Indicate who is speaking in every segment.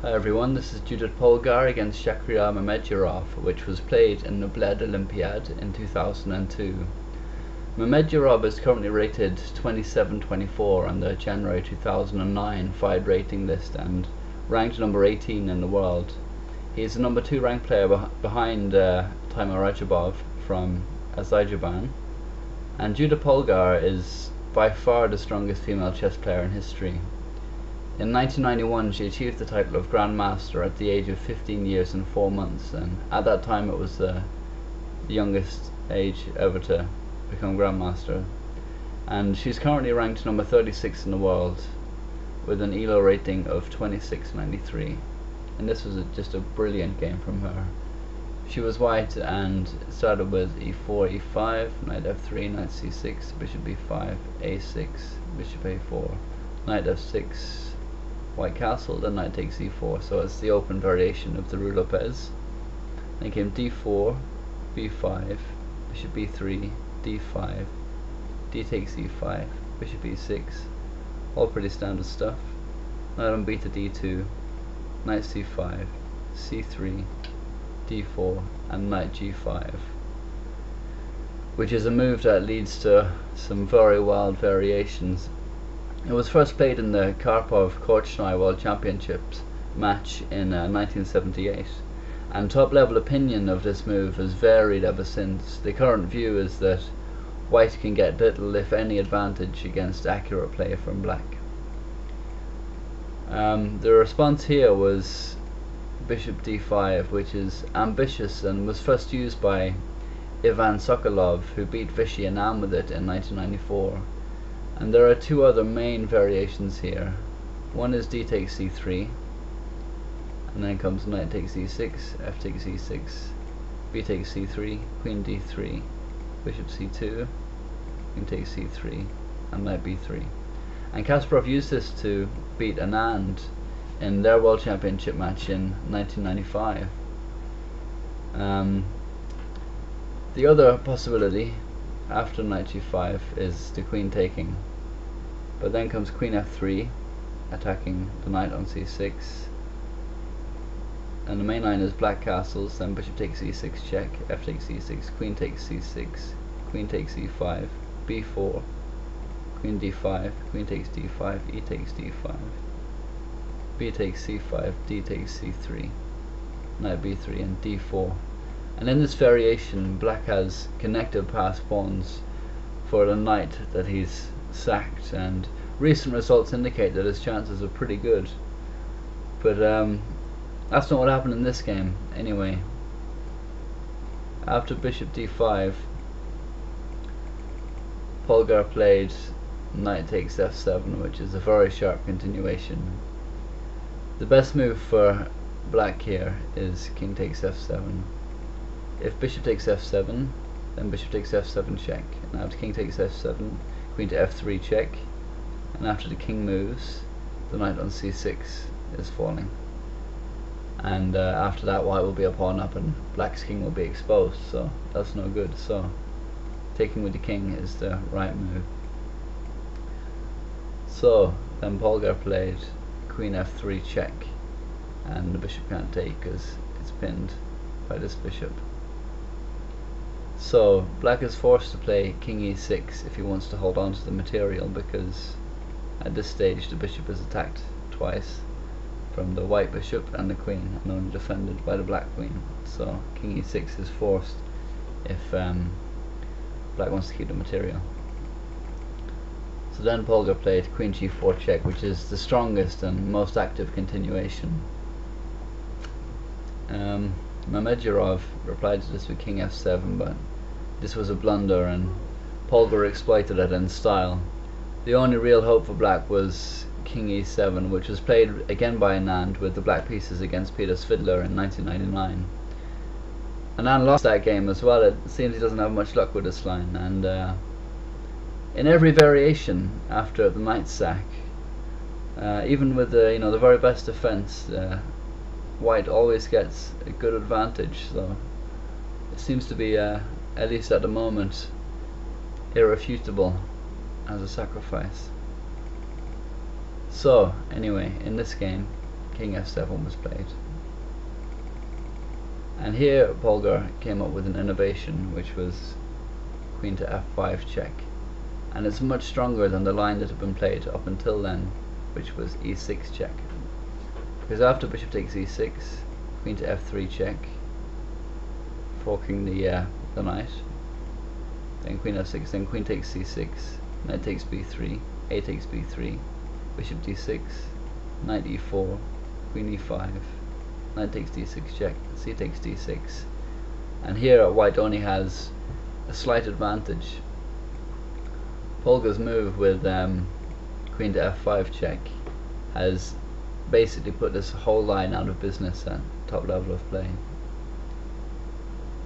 Speaker 1: Hi everyone, this is Judit Polgar against Shakhriyar Mamedyarov, which was played in the Bled Olympiad in 2002. Mamedyarov is currently rated 27-24 on the January 2009 FIDE rating list and ranked number 18 in the world. He is the number 2 ranked player behind Timur Rajabov from Azerbaijan, and Judit Polgar is by far the strongest female chess player in history. In 1991 she achieved the title of Grandmaster at the age of 15 years and 4 months, and at that time it was the youngest age ever to become Grandmaster. And she's currently ranked number 36 in the world with an ELO rating of 2693. And this was just a brilliant game from her. She was white and started with e4, e5, knight f3, knight c6, bishop b5, a6, bishop a4, knight f6, white castle, then knight takes e4, so it's the open variation of the Ruy Lopez. Then came d4, b5, bishop b3, d5, d takes e5, bishop e6, all pretty standard stuff. Knight on b to d2, knight c5, c3, d4, and knight g5, which is a move that leads to some very wild variations. It was first played in the Karpov-Korchnoi World Championships match in 1978, and top level opinion of this move has varied ever since. The current view is that white can get little if any advantage against accurate play from black. The response here was bishop d5, which is ambitious and was first used by Ivan Sokolov, who beat Vishy Anand with it in 1994. And there are two other main variations here. One is d takes c3, and then comes knight takes e6, f takes e6, b takes c3, queen d3, bishop c2, queen takes c3, and knight b3. And Kasparov used this to beat Anand in their World Championship match in 1995. The other possibility after knight g5 is the queen taking, but then comes queen f3 attacking the knight on c6, and the main line is black castles, then bishop takes e6 check, f takes e6, queen takes c6, queen takes e5, b4, queen d5, queen takes d5, e takes d5, b takes c5, d takes c3, knight b3, and d4. And in this variation, black has connected passed pawns for the knight that he's sacked, and recent results indicate that his chances are pretty good. But that's not what happened in this game anyway. After bishop d5, Polgar played knight takes f7, which is a very sharp continuation. The best move for black here is king takes f7. If bishop takes f7, then bishop takes f7 check, and after king takes f7, queen to f3 check, and after the king moves, the knight on c6 is falling, and after that white will be a pawn up and black's king will be exposed, so that's no good. So taking with the king is the right move. So then Polgar played queen f3 check, and the bishop can't take because it's pinned by this bishop. So black is forced to play king e6 if he wants to hold on to the material, because at this stage the bishop is attacked twice from the white bishop and the queen, and only defended by the black queen. So king e6 is forced if black wants to keep the material. So then Polgar played queen g4 check, which is the strongest and most active continuation. Mamedyarov replied to this with king f7, but this was a blunder and Polgar exploited it in style. The only real hope for black was king e7, which was played again by Anand with the black pieces against Peter Svidler in 1999. Anand lost that game as well. It seems he doesn't have much luck with this line, and in every variation after the knight sack, even with the the very best defense, white always gets a good advantage. So it seems to be at least at the moment irrefutable as a sacrifice. So anyway, in this game king f7 was played. And here Polgar came up with an innovation, which was queen to f5 check, and it's much stronger than the line that had been played up until then, which was e6 check. Because after bishop takes e6, queen to f3 check, forking the knight, then queen f6, then queen takes c6, knight takes b3, a takes b3, bishop d6, knight e4, queen e5, knight takes d6 check, c takes d6, and here white only has a slight advantage. Polgar's move with queen to f5 check has basically put this whole line out of business at top level of play.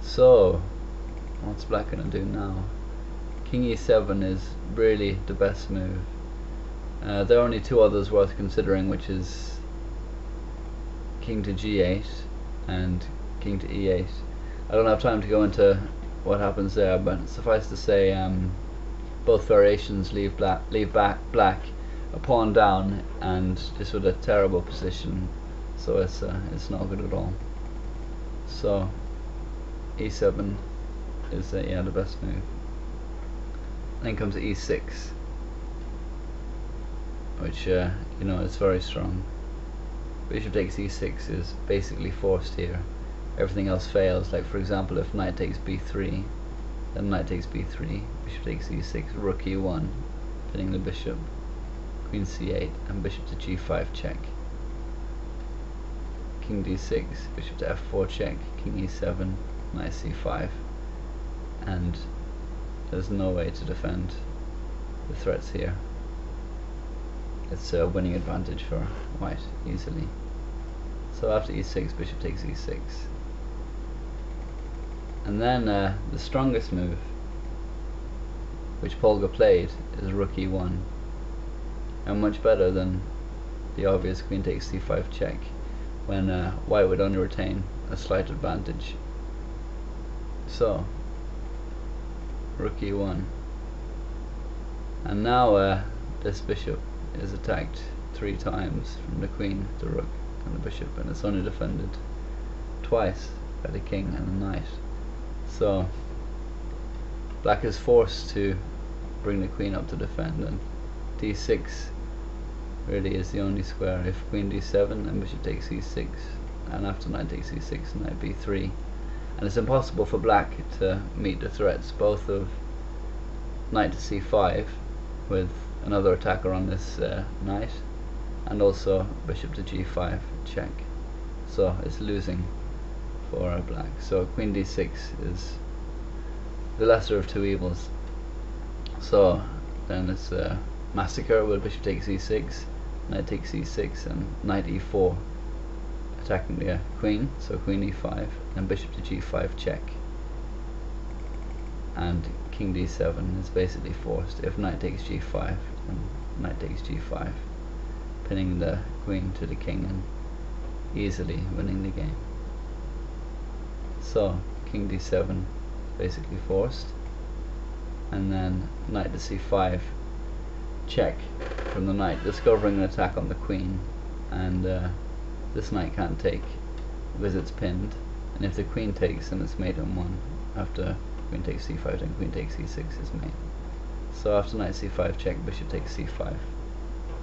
Speaker 1: So what's black gonna do now? King e7 is really the best move. There are only two others worth considering, which is king to g8 and king to e8. I don't have time to go into what happens there, but suffice to say, both variations leave black a pawn down and just with a terrible position, so it's not good at all. So e7 is yeah, the best move. Then comes e6, which you know, is very strong. Bishop takes e6 is basically forced here. Everything else fails. Like for example, if knight takes b3, then knight takes b3, bishop takes e6, rook e1, pinning the bishop, queen c8, and bishop to g5 check. King d6, bishop to f4 check, king e7, knight c5, and there's no way to defend the threats here. It's a winning advantage for white easily. So after e6, bishop takes e6. And then the strongest move, which Polgar played, is rook e1, and much better than the obvious queen takes c5 check, when white would only retain a slight advantage. So rook e1, and now this bishop is attacked 3 times, from the queen, the rook, and the bishop, and it's only defended twice by the king and the knight. So black is forced to bring the queen up to defend, and d6 really is the only square. If queen d7 and bishop takes e6, and after knight takes e6, knight b3, and it's impossible for black to meet the threats both of knight to c5 with another attacker on this knight, and also bishop to g5 check. So it's losing for black. So queen d6 is the lesser of two evils. So then it's a massacre with bishop takes e6, knight takes e6, and knight e4, attacking the queen, so queen e5, and bishop to g5 check. And king d7 is basically forced. If knight takes g5, then knight takes g5, pinning the queen to the king and easily winning the game. So king d7 is basically forced, and then knight to c5 check from the knight, discovering an attack on the queen, and this knight can't take because it's pinned, and if the queen takes, then it's mate on 1. After queen takes c5, then queen takes e6 is mate. So after knight c5 check, bishop takes c5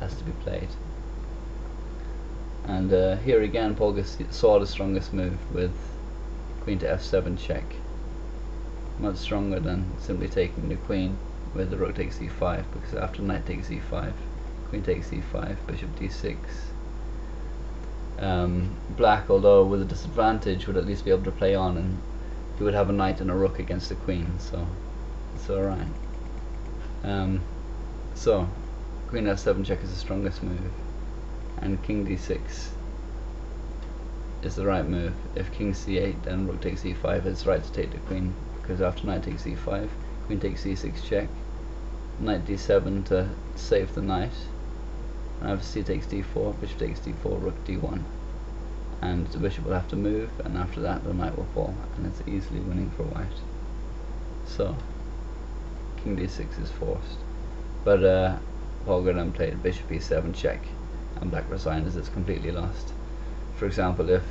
Speaker 1: has to be played. And here again Polgar saw the strongest move with queen to f7 check, much stronger than simply taking the queen with the rook takes e5, because after knight takes e5, queen takes e5, bishop d6. Black, although with a disadvantage, would at least be able to play on, and he would have a knight and a rook against the queen, so it's alright. So queen f7 check is the strongest move, and king d6 is the right move. If king c8, then rook takes e5, it's right to take the queen, because after knight takes e5, queen takes e6 check, knight d7 to save the knight, and after c takes d4, bishop takes d4, rook d1, and the bishop will have to move, and after that the knight will fall, and it's easily winning for white. So king d6 is forced, but Polgar then played bishop e7 check, and black resigned as it's completely lost. for example, if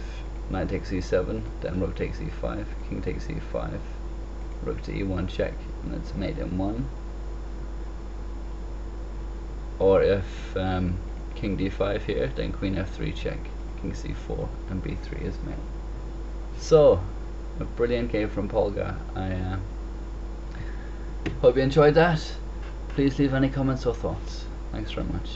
Speaker 1: knight takes e7, then rook takes e5, king takes e5, rook to e1 check, and it's mate in 1. Or if king d5 here, then queen f3 check, king c4, and b3 is mate. So, a brilliant game from Polgar. I hope you enjoyed that. Please leave any comments or thoughts. Thanks very much.